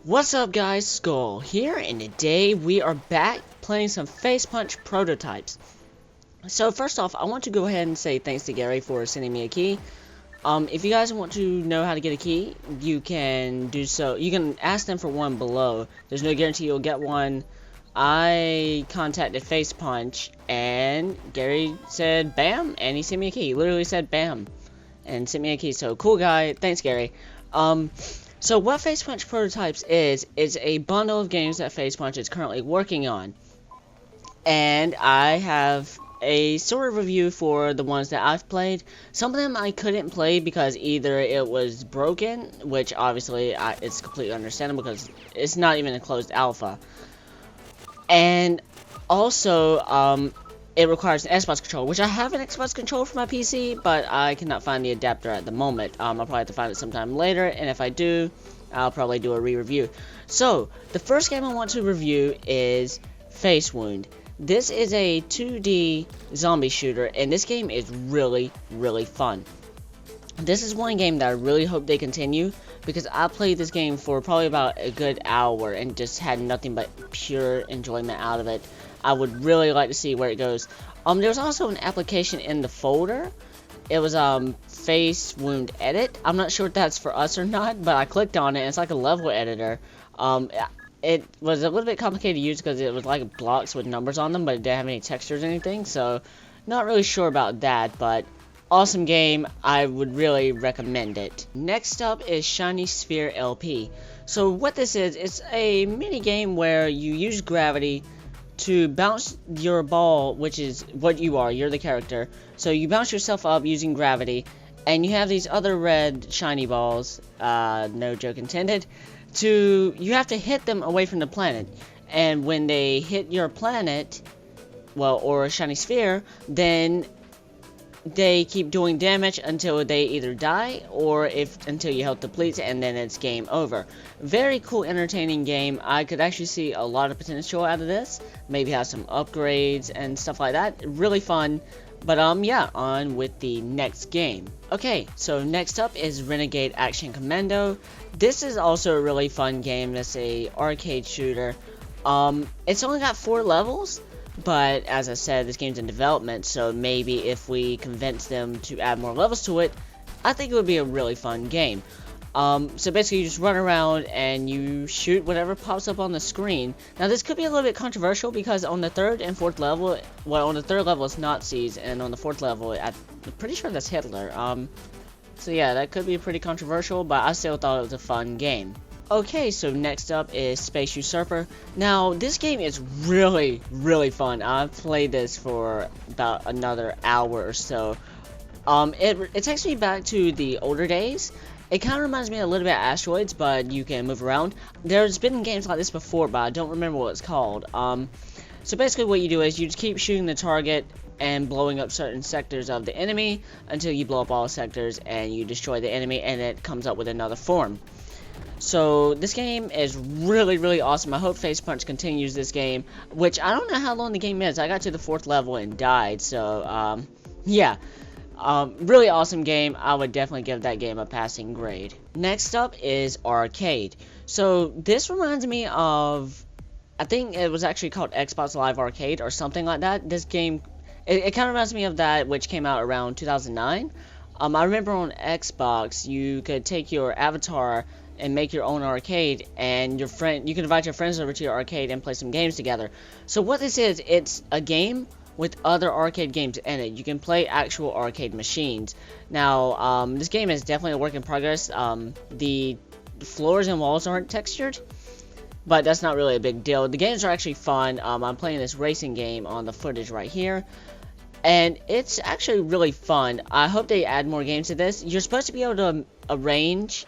What's up guys, Skull here, and today we are back playing some Facepunch prototypes. So first off, I want to go ahead and say thanks to Gary for sending me a key. If you guys want to know how to get a key, you can do so. You can ask them for one below. There's no guarantee you'll get one. I contacted Facepunch, and Gary said bam, and he sent me a key. He literally said bam, and sent me a key. So cool guy, thanks Gary. So what Facepunch Prototypes is a bundle of games that Facepunch is currently working on. And I have a sort of review for the ones that I've played. Some of them I couldn't play because either it was broken, which obviously it's completely understandable because it's not even a closed alpha. And also, it requires an Xbox controller, which I have an Xbox controller for my PC, but I cannot find the adapter at the moment. I'll probably have to find it sometime later, and if I do, I'll probably do a re-review. So, the first game I want to review is Face Wound. This is a 2D zombie shooter, and this game is really, really fun. This is one game that I really hope they continue, because I played this game for probably about a good hour and just had nothing but pure enjoyment out of it. I would really like to see where it goes. There's also an application in the folder. It was Face Wound Edit. I'm not sure if that's for us or not, but I clicked on it and it's like a level editor. It was a little bit complicated to use because it was like blocks with numbers on them, but it didn't have any textures or anything, so not really sure about that, but awesome game. I would really recommend it. Next up is Shiny Sphere LP. So what this is, it's a mini game where you use gravity to bounce your ball, which is what you are, you're the character. So you bounce yourself up using gravity, and you have these other red shiny balls, no joke intended, you have to hit them away from the planet. And when they hit your planet, well, or a shiny sphere, then they keep doing damage until they either die or until your health depletes, and then it's game over. Very cool, entertaining game. I could actually see a lot of potential out of this. Maybe have some upgrades and stuff like that. Really fun. But yeah, on with the next game. Okay, so next up is Renegade Action Commando. This is also a really fun game. It's a arcade shooter. It's only got 4 levels. But, as I said, this game's in development, so maybe if we convince them to add more levels to it, I think it would be a really fun game. So basically you just run around and you shoot whatever pops up on the screen. Now this could be a little bit controversial because on the 3rd and 4th level, well, on the 3rd level it's Nazis, and on the 4th level, I'm pretty sure that's Hitler. So yeah, that could be pretty controversial, but I still thought it was a fun game. Okay, so next up is Space Usurper. Now, this game is really, really fun. I've played this for about another hour or so. It takes me back to the older days. It kind of reminds me a little bit of Asteroids, but you can move around. There's been games like this before, but I don't remember what it's called. So basically what you do is you just keep shooting the target and blowing up certain sectors of the enemy until you blow up all sectors and you destroy the enemy, and it comes up with another form. So this game is really, really awesome. I hope Facepunch continues this game, which I don't know how long the game is. I got to the 4th level and died, so yeah. Really awesome game. I would definitely give that game a passing grade. Next up is Arcade. So this reminds me of, I think it was actually called Xbox Live Arcade or something like that. This game, it kind of reminds me of that, which came out around 2009. I remember on Xbox you could take your avatar and make your own arcade, and you can invite your friends over to your arcade and play some games together. So what this is, it's a game with other arcade games in it. You can play actual arcade machines. Now, this game is definitely a work in progress. The floors and walls aren't textured, but that's not really a big deal. The games are actually fun. I'm playing this racing game on the footage right here, and it's actually really fun. I hope they add more games to this. You're supposed to be able to arrange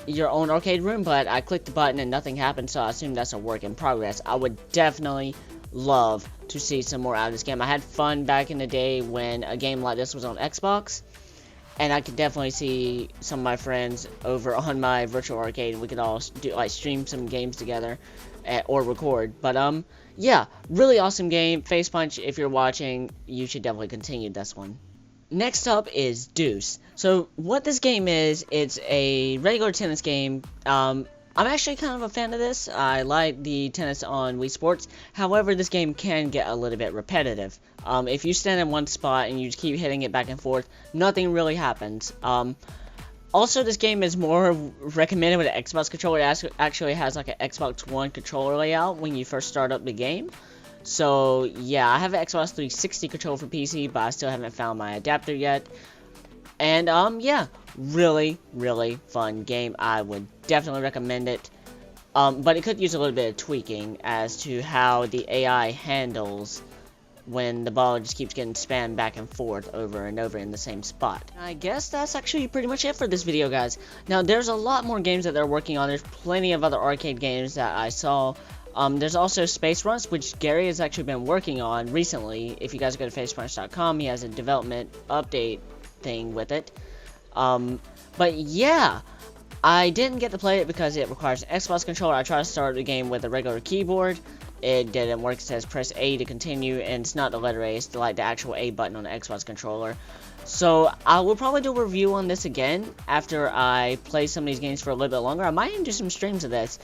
your own arcade room, but I clicked the button and nothing happened, so I assume that's a work in progress. I would definitely love to see some more out of this game. I had fun back in the day when a game like this was on Xbox, and I could definitely see some of my friends over on my virtual arcade, and we could all stream some games together or record. But yeah, really awesome game. Facepunch, if you're watching, you should definitely continue this one. Next up is Deuce. So what this game is, it's a regular tennis game. I'm actually kind of a fan of this. I like the tennis on Wii Sports. However, this game can get a little bit repetitive. If you stand in one spot and you just keep hitting it back and forth, nothing really happens. Also, this game is more recommended with an Xbox controller. It actually has like an Xbox One controller layout when you first start up the game. So, yeah, I have an Xbox 360 controller for PC, but I still haven't found my adapter yet. And, yeah, really, really fun game. I would definitely recommend it. But it could use a little bit of tweaking as to how the AI handles when the ball just keeps getting spammed back and forth over and over in the same spot. I guess that's actually pretty much it for this video, guys. Now, there's a lot more games that they're working on. There's plenty of other arcade games that I saw. There's also Space Runs, which Gary has actually been working on recently. If you guys go to facepunch.com, he has a development update thing with it. But yeah, I didn't get to play it because it requires an Xbox controller. I tried to start the game with a regular keyboard. It didn't work. It says press A to continue, and it's not the letter A, it's like the actual A button on the Xbox controller. So I will probably do a review on this again after I play some of these games for a little bit longer. I might even do some streams of this.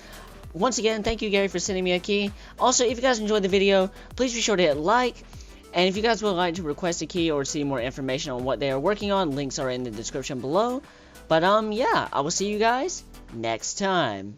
Once again, thank you, Gary, for sending me a key. Also, if you guys enjoyed the video, please be sure to hit like. And if you guys would like to request a key or see more information on what they are working on, links are in the description below. But yeah, I will see you guys next time.